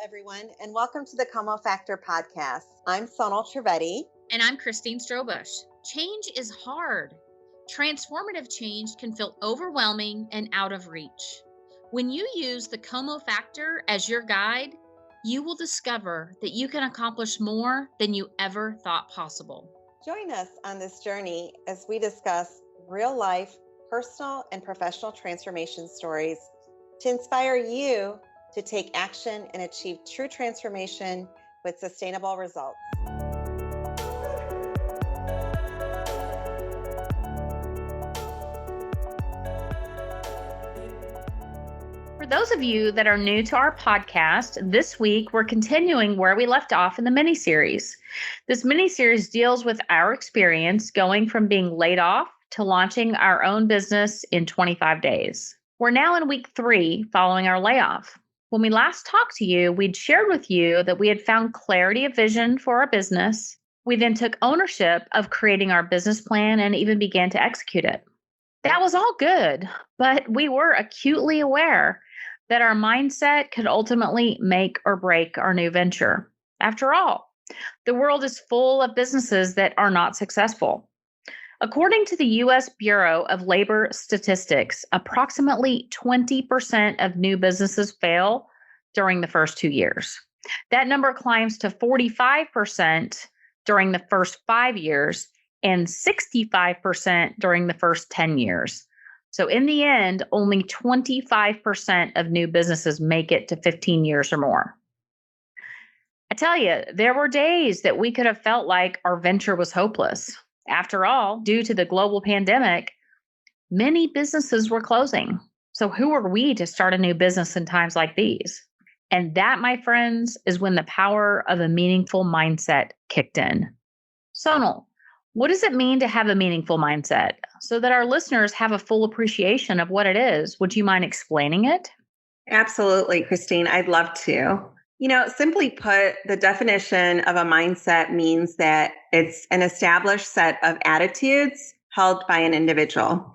everyone, and welcome to the Como Factor podcast. I'm Sonal Trivedi. And I'm Christine Strobush. Change is hard. Transformative change can feel overwhelming and out of reach. When you use the Como Factor as your guide, you will discover that you can accomplish more than you ever thought possible. Join us on this journey as we discuss real life, personal, and professional transformation stories to inspire you to take action and achieve true transformation with sustainable results. For those of you that are new to our podcast, this week we're continuing where we left off in the mini-series. This mini-series deals with our experience going from being laid off to launching our own business in 25 days. We're now in week 3 following our layoff. When we last talked to you, we'd shared with you that we had found clarity of vision for our business. We then took ownership of creating our business plan and even began to execute it. That was all good, but we were acutely aware that our mindset could ultimately make or break our new venture. After all, the world is full of businesses that are not successful. According to the U.S. Bureau of Labor Statistics, approximately 20% of new businesses fail during the first 2 years. That number climbs to 45% during the first 5 years and 65% during the first 10 years. So in the end, only 25% of new businesses make it to 15 years or more. I tell you, there were days that we could have felt like our venture was hopeless. After all, due to the global pandemic, many businesses were closing. So who are we to start a new business in times like these? And that, my friends, is when the power of a meaningful mindset kicked in. Sonal, what does it mean to have a meaningful mindset so that our listeners have a full appreciation of what it is? Would you mind explaining it? Absolutely, Christine. I'd love to. Simply put, the definition of a mindset means that it's an established set of attitudes held by an individual.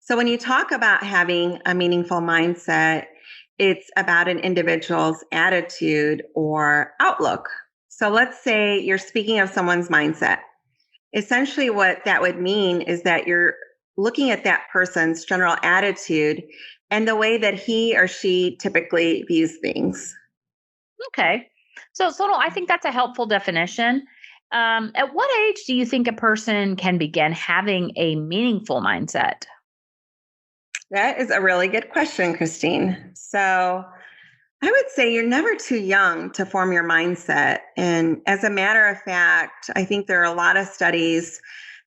So when you talk about having a meaningful mindset, it's about an individual's attitude or outlook. So let's say you're speaking of someone's mindset. Essentially, what that would mean is that you're looking at that person's general attitude and the way that he or she typically views things. Okay. So, Sonal, I think that's a helpful definition. At what age do you think a person can begin having a meaningful mindset? That is a really good question, Christine. So I would say you're never too young to form your mindset. And as a matter of fact, I think there are a lot of studies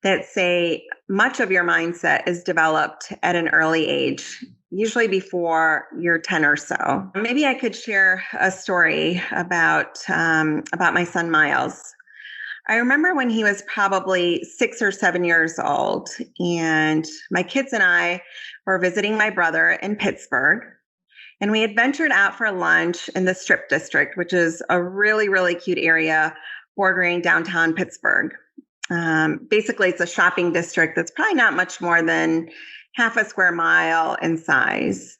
that say much of your mindset is developed at an early age, usually before you're 10 or so. Maybe I could share a story about my son, Miles. I remember when he was probably 6 or 7 years old, and my kids and I were visiting my brother in Pittsburgh. And we had ventured out for lunch in the Strip District, which is a really, really cute area bordering downtown Pittsburgh. Basically, it's a shopping district that's probably not much more than half a square mile in size.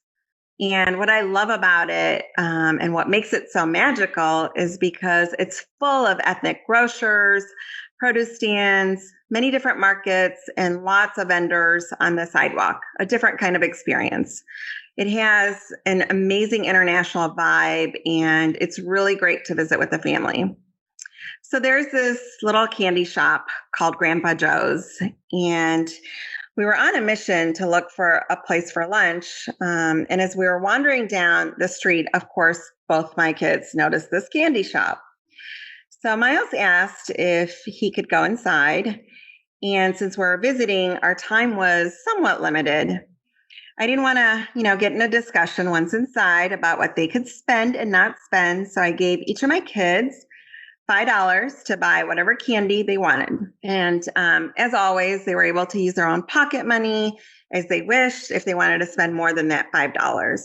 And what I love about it and what makes it so magical is because it's full of ethnic grocers, produce stands, many different markets, and lots of vendors on the sidewalk, a different kind of experience. It has an amazing international vibe, and it's really great to visit with the family. So there's this little candy shop called Grandpa Joe's, and we were on a mission to look for a place for lunch. And as we were wandering down the street, of course, both my kids noticed this candy shop. So Miles asked if he could go inside. And since we're visiting, our time was somewhat limited. I didn't want to, get in a discussion once inside about what they could spend and not spend. So I gave each of my kids $5 to buy whatever candy they wanted. And as always, they were able to use their own pocket money as they wished if they wanted to spend more than that $5.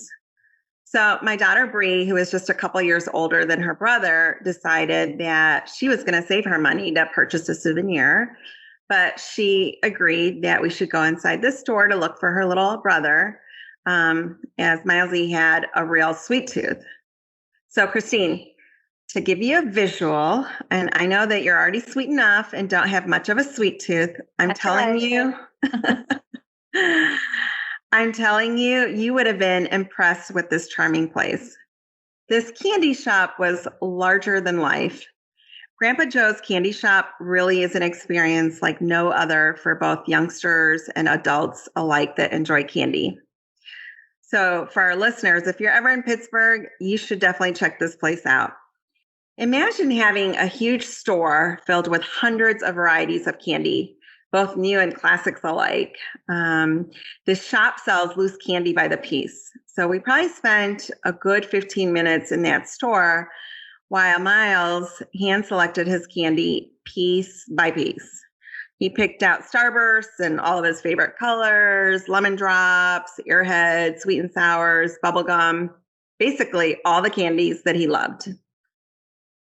So my daughter, Bree, who is just a couple years older than her brother, decided that she was going to save her money to purchase a souvenir. But she agreed that we should go inside the store to look for her little brother, as Milesy had a real sweet tooth. So, Christine, to give you a visual, and I know that you're already sweet enough and don't have much of a sweet tooth, That's all right. I'm telling you, you would have been impressed with this charming place. This candy shop was larger than life. Grandpa Joe's candy shop really is an experience like no other for both youngsters and adults alike that enjoy candy. So, for our listeners, if you're ever in Pittsburgh, you should definitely check this place out. Imagine having a huge store filled with hundreds of varieties of candy, both new and classics alike. This shop sells loose candy by the piece. So we probably spent a good 15 minutes in that store while Miles hand selected his candy piece by piece. He picked out Starbursts and all of his favorite colors, lemon drops, airheads, sweet and sours, bubblegum, basically all the candies that he loved.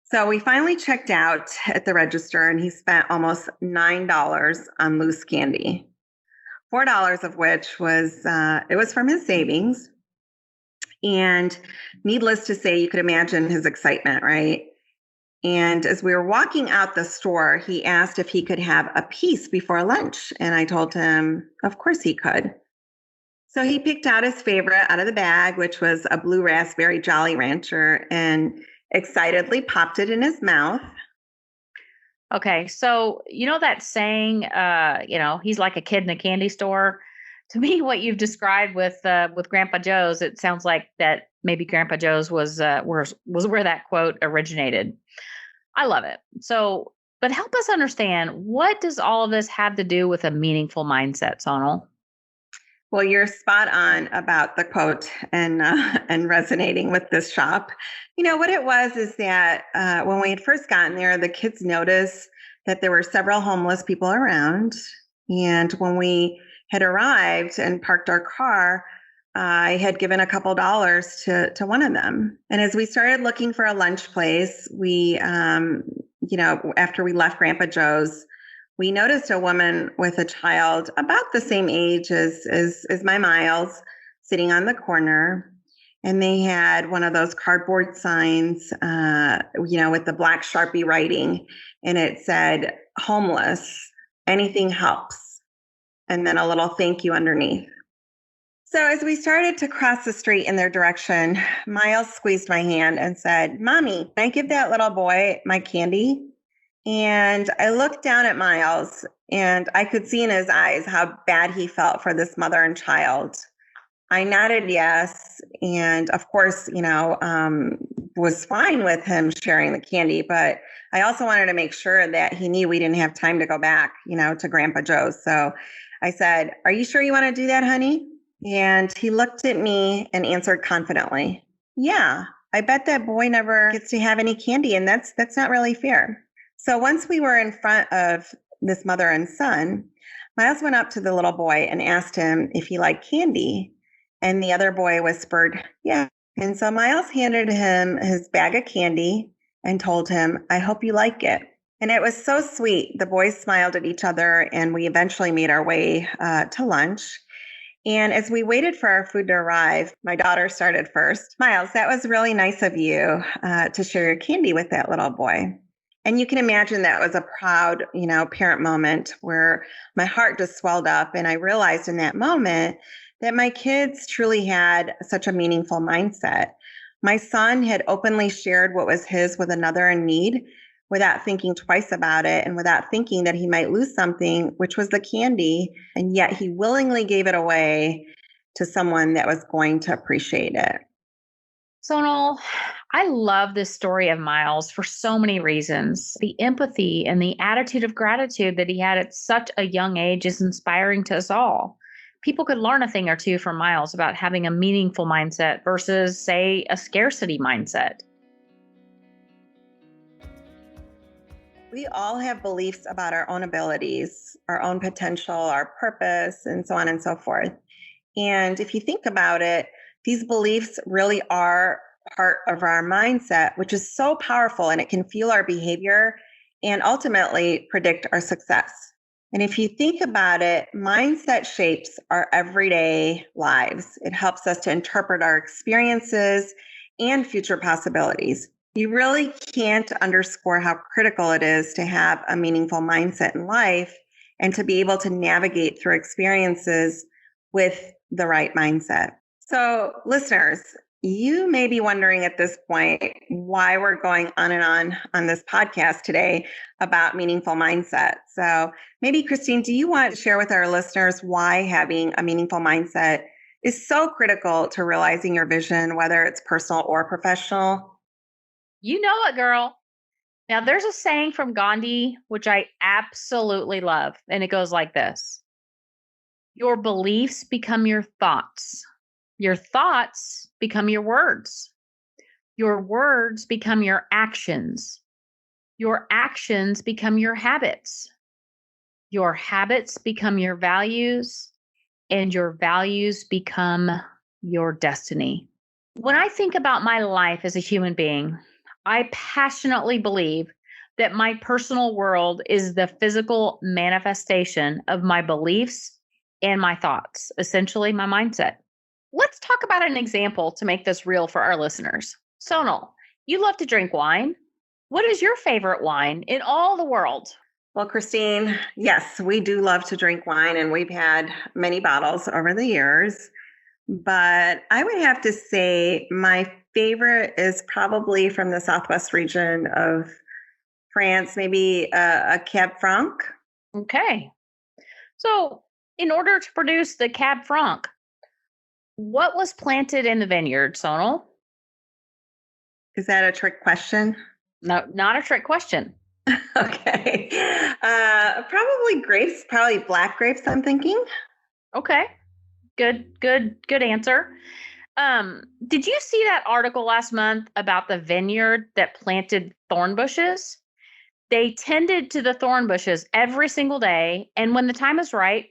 So we finally checked out at the register and he spent almost $9 on loose candy. $4 of which was it was from his savings. And needless to say, you could imagine his excitement, right? And as we were walking out the store, he asked if he could have a piece before lunch. And I told him, of course he could. So he picked out his favorite out of the bag, which was a blue raspberry Jolly Rancher, and excitedly popped it in his mouth. Okay, so you know that saying, he's like a kid in a candy store. To me, what you've described with Grandpa Joe's, it sounds like that maybe Grandpa Joe's was where that quote originated. I love it. So, but help us understand, what does all of this have to do with a meaningful mindset, Sonal? Well, you're spot on about the quote and resonating with this shop. You know what it was is that when we had first gotten there, the kids noticed that there were several homeless people around, and when we had arrived and parked our car, I had given a couple dollars to one of them. And as we started looking for a lunch place, after we left Grandpa Joe's, we noticed a woman with a child about the same age as my Miles sitting on the corner. And they had one of those cardboard signs, with the black Sharpie writing. And it said, homeless, anything helps. And then a little thank you underneath. So as we started to cross the street in their direction, Miles squeezed my hand and said, Mommy, can I give that little boy my candy? And I looked down at Miles and I could see in his eyes how bad he felt for this mother and child. I nodded yes. And of course, was fine with him sharing the candy, but I also wanted to make sure that he knew we didn't have time to go back, to Grandpa Joe's. So I said, are you sure you want to do that, honey? And he looked at me and answered confidently, yeah, I bet that boy never gets to have any candy. And that's not really fair. So once we were in front of this mother and son, Miles went up to the little boy and asked him if he liked candy. And the other boy whispered, yeah. And so Miles handed him his bag of candy and told him, I hope you like it. And it was so sweet. The boys smiled at each other and we eventually made our way to lunch. And as we waited for our food to arrive, my daughter started first. Miles, that was really nice of you to share your candy with that little boy. And you can imagine that was a proud, parent moment where my heart just swelled up. And I realized in that moment that my kids truly had such a meaningful mindset. My son had openly shared what was his with another in need without thinking twice about it and without thinking that he might lose something, which was the candy. And yet he willingly gave it away to someone that was going to appreciate it. Sonal, I love this story of Miles for so many reasons. The empathy and the attitude of gratitude that he had at such a young age is inspiring to us all. People could learn a thing or two from Miles about having a meaningful mindset versus, say, a scarcity mindset. We all have beliefs about our own abilities, our own potential, our purpose, and so on and so forth. And if you think about it, these beliefs really are part of our mindset, which is so powerful and it can fuel our behavior and ultimately predict our success. And if you think about it, mindset shapes our everyday lives. It helps us to interpret our experiences and future possibilities. You really can't underscore how critical it is to have a meaningful mindset in life and to be able to navigate through experiences with the right mindset. So, listeners, you may be wondering at this point why we're going on and on this podcast today about meaningful mindset. So, maybe Christine, do you want to share with our listeners why having a meaningful mindset is so critical to realizing your vision, whether it's personal or professional? You know it, girl. Now, there's a saying from Gandhi, which I absolutely love, and it goes like this: Your beliefs become your thoughts. Your thoughts become your words. Your words become your actions. Your actions become your habits. Your habits become your values, and your values become your destiny. When I think about my life as a human being, I passionately believe that my personal world is the physical manifestation of my beliefs and my thoughts, essentially my mindset. Let's talk about an example to make this real for our listeners. Sonal, you love to drink wine. What is your favorite wine in all the world? Well, Christine, yes, we do love to drink wine, and we've had many bottles over the years. But I would have to say my favorite is probably from the southwest region of France, maybe a Cab Franc. Okay. So, in order to produce the Cab Franc, what was planted in the vineyard, Sonal? Is that a trick question? No, not a trick question. Okay. Probably grapes, probably black grapes, I'm thinking. Okay. Good answer. Did you see that article last month about the vineyard that planted thorn bushes? They tended to the thorn bushes every single day, and when the time is right,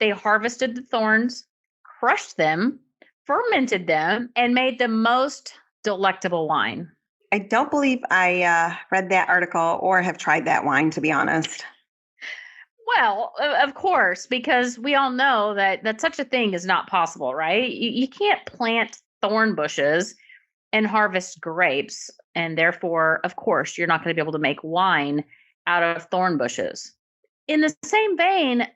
they harvested the thorns, crushed them, fermented them, and made the most delectable wine. I don't believe I read that article or have tried that wine, to be honest. Well, of course, because we all know that such a thing is not possible, right? You can't plant thorn bushes and harvest grapes, and therefore, of course, you're not going to be able to make wine out of thorn bushes. In the same vein,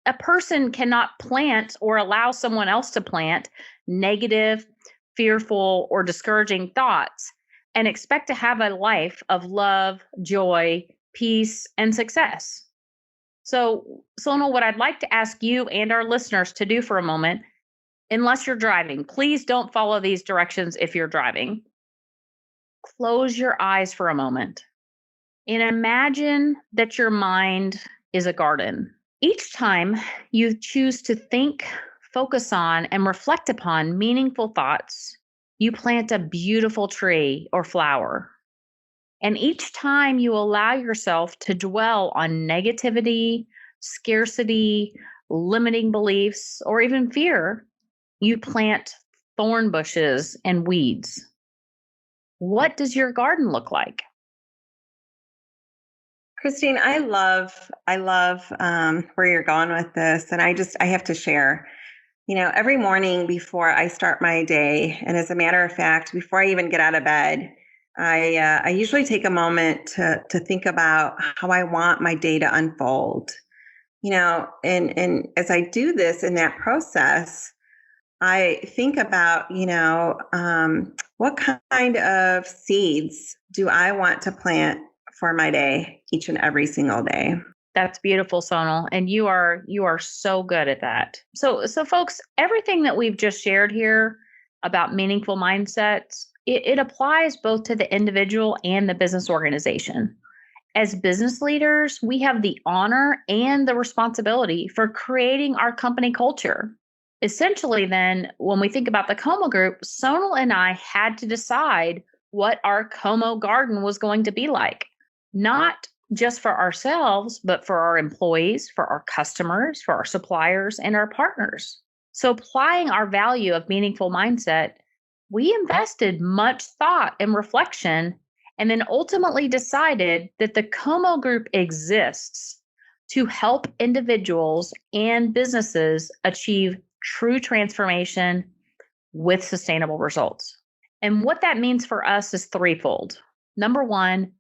a person cannot plant or allow someone else to plant negative, fearful, or discouraging thoughts and expect to have a life of love, joy, peace, and success. So, Sonal, what I'd like to ask you and our listeners to do for a moment, unless you're driving, please don't follow these directions if you're driving. Close your eyes for a moment and imagine that your mind is a garden. Each time you choose to think, focus on, and reflect upon meaningful thoughts, you plant a beautiful tree or flower. And each time you allow yourself to dwell on negativity, scarcity, limiting beliefs, or even fear, you plant thorn bushes and weeds. What does your garden look like? Christine, I love where you're going with this, and I have to share. Every morning before I start my day, and as a matter of fact, before I even get out of bed, I usually take a moment to think about how I want my day to unfold. And as I do this in that process, I think about, what kind of seeds do I want to plant for my day each and every single day? That's beautiful, Sonal, and you are so good at that. So folks, everything that we've just shared here about meaningful mindsets, it applies both to the individual and the business organization. As business leaders, we have the honor and the responsibility for creating our company culture. Essentially, then, when we think about the Como Group, Sonal and I had to decide what our Como garden was going to be like, not just for ourselves, but for our employees, for our customers, for our suppliers, and our partners. So, applying our value of meaningful mindset, we invested much thought and reflection and then ultimately decided that the Como Group exists to help individuals and businesses achieve true transformation with sustainable results. And what that means for us is threefold. Number one,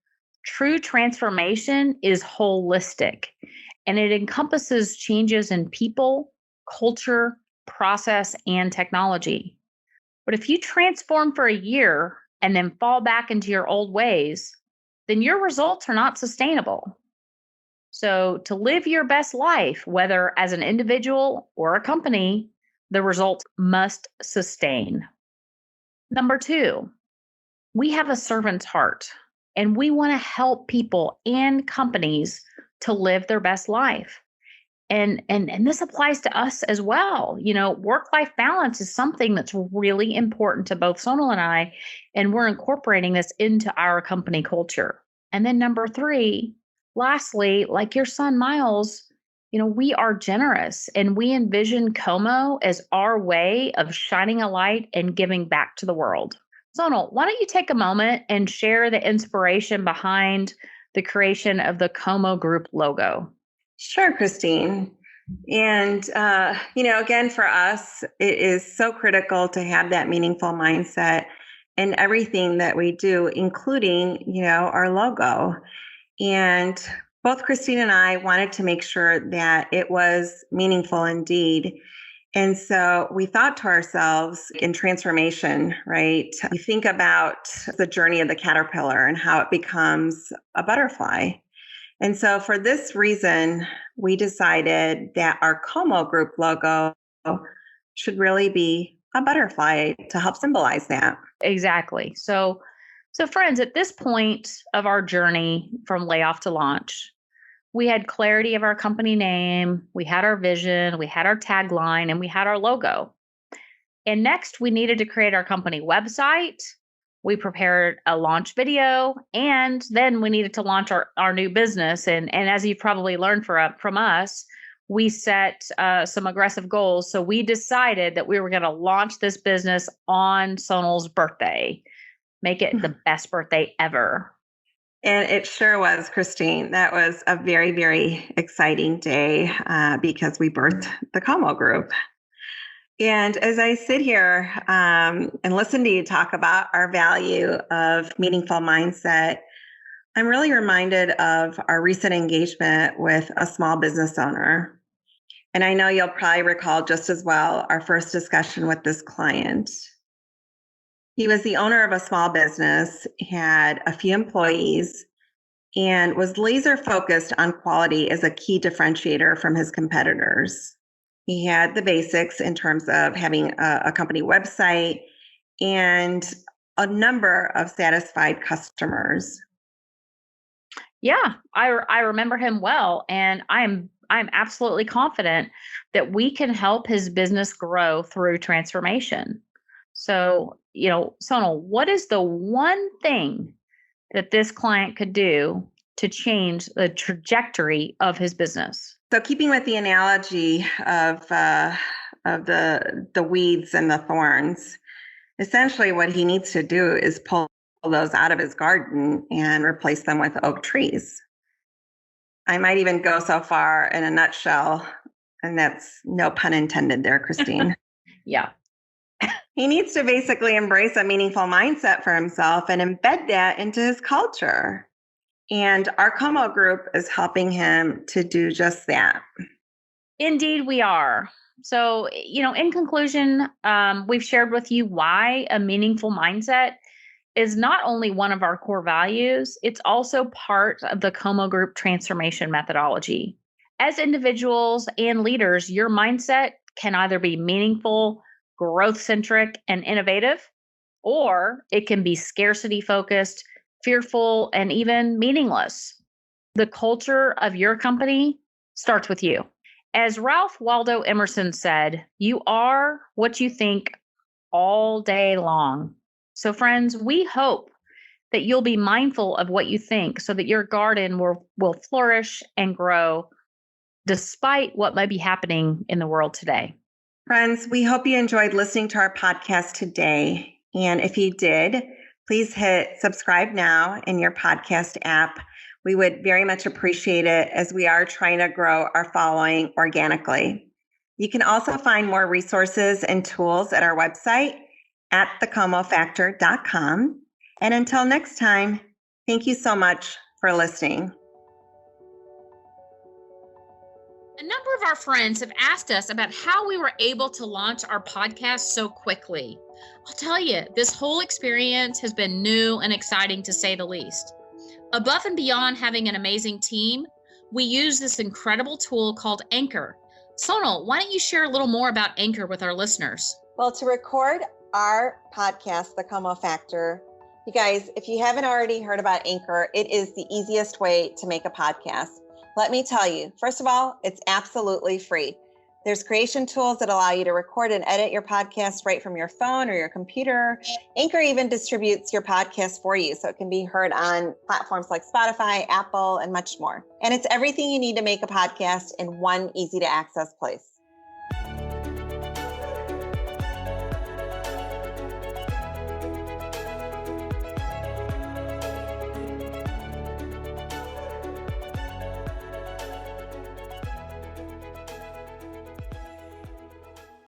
true transformation is holistic and it encompasses changes in people, culture, process, and technology. But if you transform for a year and then fall back into your old ways, then your results are not sustainable. So, to live your best life, whether as an individual or a company, the results must sustain. Number two, we have a servant's heart and we want to help people and companies to live their best life. And this applies to us as well. You know, work-life balance is something that's really important to both Sonal and I, and we're incorporating this into our company culture. And then number three, lastly, like your son Miles, you know, we are generous and we envision Como as our way of shining a light and giving back to the world. Sonal, why don't you take a moment and share the inspiration behind the creation of the Como Group logo? Sure, Christine. And, again, for us, it is so critical to have that meaningful mindset in everything that we do, including, our logo. And both Christine and I wanted to make sure that it was meaningful indeed. And so we thought to ourselves in transformation, right? We think about the journey of the caterpillar and how it becomes a butterfly. And so for this reason, we decided that our Como Group logo should really be a butterfly to help symbolize that. Exactly. So friends, at this point of our journey from layoff to launch, we had clarity of our company name, we had our vision, we had our tagline, and we had our logo. And next, we needed to create our company website. We prepared a launch video, and then we needed to launch our new business. And as you've probably learned from us, we set some aggressive goals. So we decided that we were going to launch this business on Sonal's birthday, make it the best birthday ever. And it sure was, Christine. That was a very, very exciting day because we birthed the Como Group. And as I sit here and listen to you talk about our value of meaningful mindset, I'm really reminded of our recent engagement with a small business owner. And I know you'll probably recall just as well our first discussion with this client. He was the owner of a small business, had a few employees, and was laser focused on quality as a key differentiator from his competitors. He had the basics in terms of having a company website and a number of satisfied customers. Yeah, I remember him well, and I'm absolutely confident that we can help his business grow through transformation. So, Sonal, what is the one thing that this client could do to change the trajectory of his business? So, keeping with the analogy of the weeds and the thorns, essentially what he needs to do is pull those out of his garden and replace them with oak trees. I might even go so far in a nutshell, and that's no pun intended there, Christine. Yeah. He needs to basically embrace a meaningful mindset for himself and embed that into his culture. And our Como Group is helping him to do just that. Indeed, we are. So, in conclusion, we've shared with you why a meaningful mindset is not only one of our core values, it's also part of the Como Group transformation methodology. As individuals and leaders, your mindset can either be meaningful, growth centric, and innovative, or it can be scarcity focused, fearful, and even meaningless. The culture of your company starts with you. As Ralph Waldo Emerson said, you are what you think all day long. So, friends, we hope that you'll be mindful of what you think so that your garden will flourish and grow despite what might be happening in the world today. Friends, we hope you enjoyed listening to our podcast today. And if you did, please hit subscribe now in your podcast app. We would very much appreciate it as we are trying to grow our following organically. You can also find more resources and tools at our website at thecomofactor.com. And until next time, thank you so much for listening. A number of our friends have asked us about how we were able to launch our podcast so quickly. I'll tell you, this whole experience has been new and exciting to say the least. Above and beyond having an amazing team, we use this incredible tool called Anchor. Sonal, why don't you share a little more about Anchor with our listeners? Well, to record our podcast, The Como Factor, you guys, if you haven't already heard about Anchor, it is the easiest way to make a podcast. Let me tell you, first of all, it's absolutely free. There's creation tools that allow you to record and edit your podcast right from your phone or your computer. Anchor even distributes your podcast for you, so it can be heard on platforms like Spotify, Apple, and much more. And it's everything you need to make a podcast in one easy to access place.